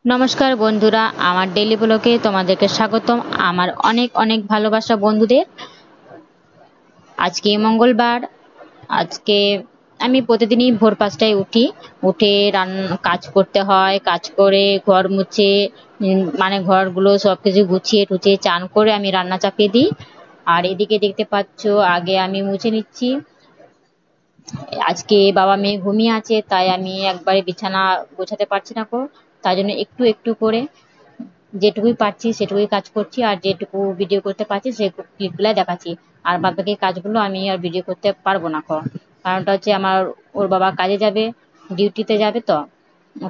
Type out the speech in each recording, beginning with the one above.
নমস্কার বন্ধুরা, আমার ডেইলি ব্লগে তোমাদেরকে স্বাগতম। আমার অনেক অনেক ভালোবাসা বন্ধুদের। আজকে মঙ্গলবার। আজকে আমি প্রতিদিনই ভোর 5টায় উঠি। উঠে কাজ করতে হয়, কাজ করে ঘর মুছে মানে ঘরগুলো সবকিছু গুছিয়ে টুছিয়ে চান করে আমি রান্না চাপিয়ে দিই। আর এদিকে দেখতে পাচ্ছ, আগে আমি মুছে নিচ্ছি। আজকে বাবা মেয়ে ঘুমিয়ে আছে, তাই আমি একবারে বিছানা গোছাতে পারছি না গো। তাই জন্য একটু একটু করে যেটুকুই পারছি সেটুকুই কাজ করছি, আর যেটুকু ভিডিও করতে পারছি সেই ক্লিপগুলাই দেখাচ্ছি। আর বাদ বাকি কাজগুলো আমি আর ভিডিও করতে পারবো না। কারণটা হচ্ছে আমার ওর বাবা কাজে যাবে, ডিউটিতে যাবে, তো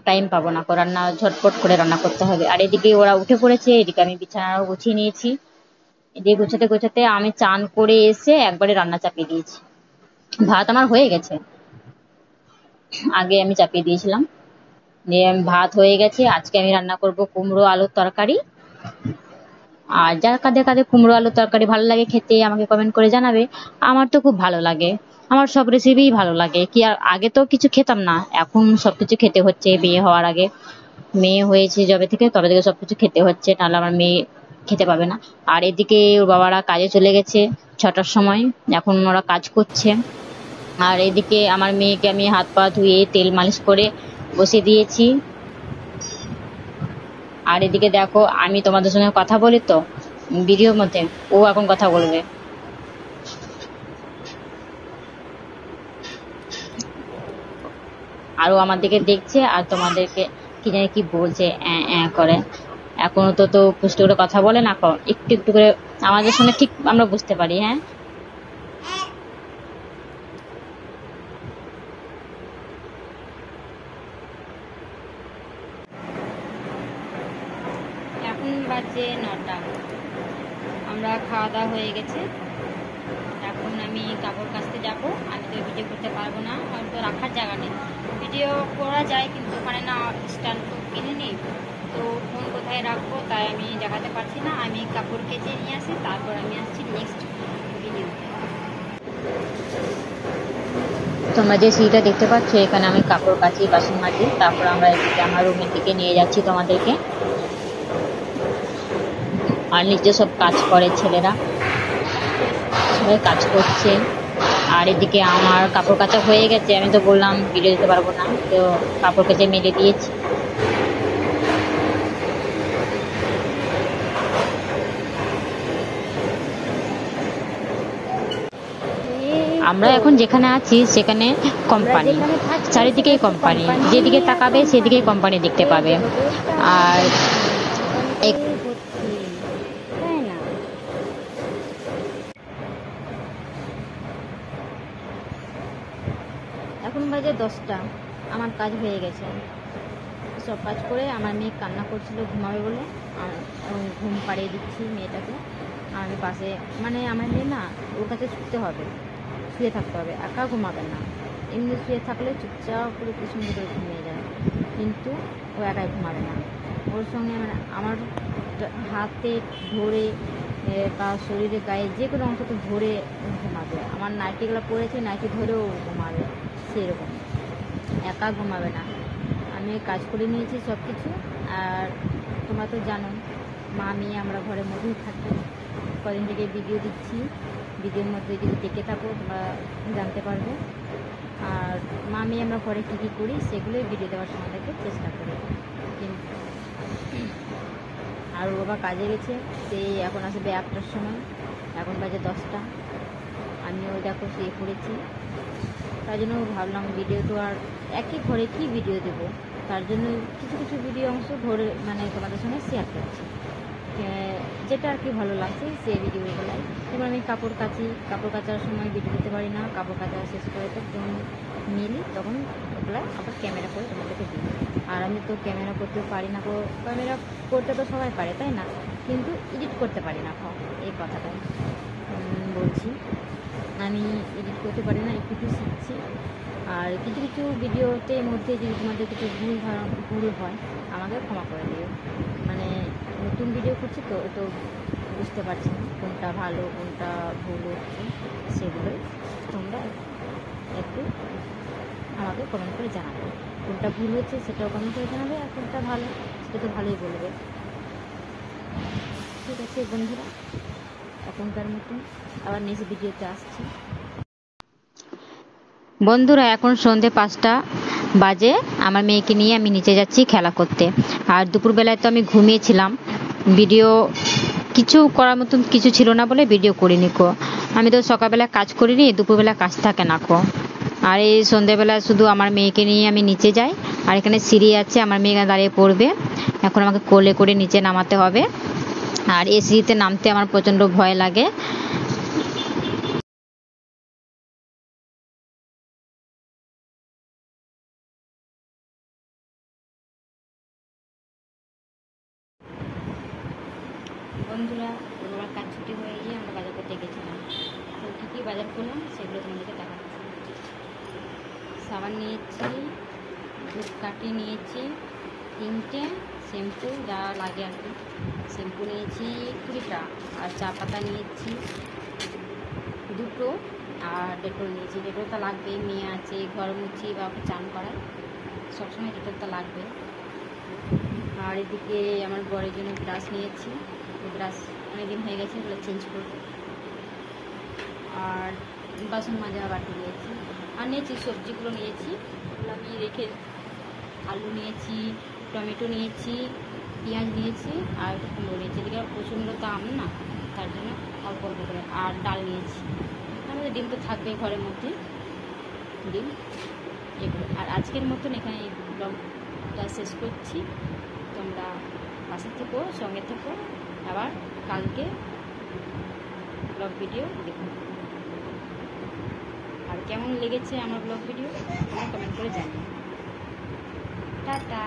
টাইম পাবো না। রান্না ঝটপট করে রান্না করতে হবে। আর এদিকে ওরা উঠে পড়েছে, এদিকে আমি বিছানাও গুছিয়ে নিয়েছি। এদিকে গোছাতে গোছাতে আমি চান করে এসে একবারে রান্না চাপিয়ে দিয়েছি। ভাত আমার হয়ে গেছে, আগে আমি চাপিয়ে দিয়েছিলাম। দিয়ে ভাত হয়ে গেছে। আজকে আমি রান্না করব কুমড়ো আলুর তরকারি। আর যার কাদের কাদের কুমড়ো আলুর তরকারি ভালো লাগে খেতে আমাকে কমেন্ট করে জানাবে। আমার তো খুব ভালো লাগে, আমার সব রেসিপিই ভালো লাগে। কি আর আগে তো কিছু খেতাম না, এখন সবকিছু খেতে হচ্ছে। বিয়ে হওয়ার আগে, মেয়ে হয়েছে যবে থেকে তবে থেকে সবকিছু খেতে হচ্ছে, নাহলে আমার মেয়ে খেতে পাবে না। আর এদিকে ওর বাবারা কাজে চলে গেছে 6টার সময়, এখন ওরা কাজ করছে। আর এদিকে আমার মেয়েকে আমি হাত পা ধুয়ে তেল মালিশ করে বসিয়ে দিয়েছি। আর এদিকে দেখো, আমি তোমাদের সঙ্গে কথা বলি তো ভিডিওর মধ্যে, ও এখন কথা বলবে। আর ও আমার দিকে দেখছে আর তোমাদেরকে কি জানি কি বলছে, করে। এখনো তো পুষ্টি করে কথা বলে না, একটু একটু করে আমাদের সঙ্গে ঠিক আমরা বুঝতে পারি। হ্যাঁ, এখন বাজে 9টা। আমরা খাওয়া দাওয়া হয়ে গেছে। এখন আমি কাপড় কাচতে যাব। আমি তো ভিডিও করতে পারবো না, হয়তো রাখার জায়গা নেই। ভিডিও করা যায় কিন্তু ওখানে না স্ট্যান্ড তো কিনিনি, তো ফোন কোথায় রাখবো তাই আমি দেখাতে পারছি না। আমি কাপড় কেচে নিয়ে আসি, তারপর আমি আসছি নেক্সট ভিডিও। তোমরা যে সিঁড়িটা দেখতে পাচ্ছ, এখানে আমি কাপড় কাচি, বাসন মাজি, তারপর আমরা এদিকে আমার রুমের দিকে নিয়ে যাচ্ছি তোমাদেরকে। আর নিচে সব কাজ করে ছেলেরা, সবাই কাজ করছে। আর এদিকে আমার কাপড় কাচা হয়ে গেছে, আমি তো বললাম ভিডিও দিতে পারবো না, তো কাপড় কেচে মেলে দিয়েছি। আমরা এখন যেখানে আছি সেখানে কোম্পানি, চারিদিকেই কোম্পানি, যেদিকে তাকাবে সেদিকেই কোম্পানি দেখতে পাবে। আর এখন বাজে 10টা, আমার কাজ হয়ে গেছে। সব কাজ করে আমার মেয়ে কান্না করছিল ঘুমাবে বলে, আর ঘুম পাড়িয়ে দিচ্ছি মেয়েটাকে। আর আমি পাশে, মানে আমার মেয়ে না, ওর কাছে শুয়ে থাকতে হবে, একা ঘুমাবে না। এমনি শুয়ে থাকলে চুপচাপ করে কি সুন্দর করে ঘুমিয়ে যায়, কিন্তু ও একাই ঘুমাবে না। ওর সঙ্গে মানে আমার হাতে ধরে বা শরীরে গায়ে যে কোনো অংশতে ধরে ঘুমাবে। আমার নাইটিগুলো পরেছে, নাইটি ধরেও ঘুমাবে, সেরকম একা ঘুমাবে না। আমি কাজ করে নিয়েছি সব কিছু। আর তোমরা তো জানো, মা মেয়ে আমরা ঘরের মধ্যেই থাকি। কদিন থেকে ভিডিও দিচ্ছি, ভিডিওর মধ্যে যদি দেখে থাকো তোমরা জানতে পারবে। আর মা মেয়ে আমরা ঘরে কী কী করি সেগুলোই ভিডিও দেওয়ার সময় থেকে চেষ্টা করি। কিন্তু আর ও বাবা কাজে গেছে, সেই এখন আসবে 1টার সময়, এখন বাজে 10টা। আমি ওই দেখো শুয়ে পড়েছি। তার জন্য ভাবলাম ভিডিও তো আর একই ঘরে কি ভিডিও দেবো, তার জন্য কিছু কিছু ভিডিও অংশ ধরে মানে তোমাদের সঙ্গে শেয়ার করছি, যেটা আর কি ভালো লাগছে সেই ভিডিওগুলাই। যেমন আমি কাপড় কাচি, কাপড় কাচার সময় ভিডিও দিতে পারি না, কাপড় কাচা শেষ করে তো যখন মিলি তখন ওগুলো আবার ক্যামেরা করে তোমাদেরকে দিই। আর আমি তো ক্যামেরা করতেও পারি না, ক্যামেরা করতে তো সবাই পারে তাই না, কিন্তু এডিট করতে পারি না। এই কথাটাই বলছি, আমি এডিট করতে পারি না, একটু শিখছি। আর কিছু কিছু ভিডিওতে মধ্যে যদি তোমাদের কিছু ভুল হয় আমাকে ক্ষমা করে দিও। মানে নতুন ভিডিও করছি তো বুঝতে পারছি না কোনটা ভালো কোনটা ভুল হচ্ছে, সেগুলোই তোমরা একটু আমাকে কমেন্ট করে জানাবে। কোনটা ভুল হচ্ছে সেটাও কমেন্ট করে জানাবে, আর কোনটা ভালো সেটা তো ভালোই বলবে। ঠিক আছে বন্ধুরা, এখনকার মতন আবার নেক্সট ভিডিওতে আসছি। বন্ধুরা এখন সন্ধে 5টা বাজে, আমার মেয়েকে নিয়ে আমি নিচে যাচ্ছি খেলা করতে। আর দুপুরবেলায় তো আমি ঘুমিয়েছিলাম, ভিডিও কিছু করার মতন কিছু ছিল না বলে ভিডিও করিনি কো। আমি তো সকালবেলা কাজ করিনি, দুপুরবেলা কাজ থাকে না কো। আর এই সন্ধেবেলা শুধু আমার মেয়েকে নিয়ে আমি নিচে যাই। আর এখানে সিঁড়ি আছে, আমার মেয়ে দাঁড়িয়ে পড়বে, এখন আমাকে কোলে করে নিচে নামাতে হবে। আর এই সিঁড়িতে নামতে আমার প্রচণ্ড ভয় লাগে। বন্ধুরা আমার কাজ ছুটি হয়ে গিয়ে আমরা বাজার করতে গেছিলাম। তো কী কী বাজার করলাম সেগুলো তোমাদেরকে দেখাচ্ছি। সাবান নিয়েছি, ধূপকাঠি নিয়েছি 3টে, শ্যাম্পু যা লাগে আর কি, শ্যাম্পু নিয়েছি 20টা, আর চা পাতা নিয়েছি 2টো, আর ডেটল নিয়েছি। ডেটলটা লাগবে, মেয়ে আছে, ঘর মুছি বা ওকে চান করায় সবসময় ডেটলটা লাগবে। আর এদিকে আমার বরের জন্য ব্রাশ নিয়েছি, ব্রাশ অনেকদিন হয়ে গেছে, ওগুলো চেঞ্জ করবো। আর বাসন মাজা বাটি নিয়েছি। আর নিয়েছি সবজিগুলো নিয়েছি, ওগুলো আমি রেখে, আলু নিয়েছি, টমেটো নিয়েছি, পেঁয়াজ নিয়েছি, আর কুমড়ো নিয়েছি। এদিকে প্রচণ্ড দাম না, তার জন্য অল্প অল্প করে। আর ডাল নিয়েছি, আমাদের ডিম তো থাকবেই ঘরের মধ্যে, ডিম এগুলো। আর আজকের মতন এখানে এই ব্লগটা শেষ করছি। তোমরা পাশে থেকো, সঙ্গে থেকো, আবার কালকে ব্লগ ভিডিও দেখো। আর কেমন লেগেছে আমার ব্লগ ভিডিও কমেন্ট করে জানিও। টাটা।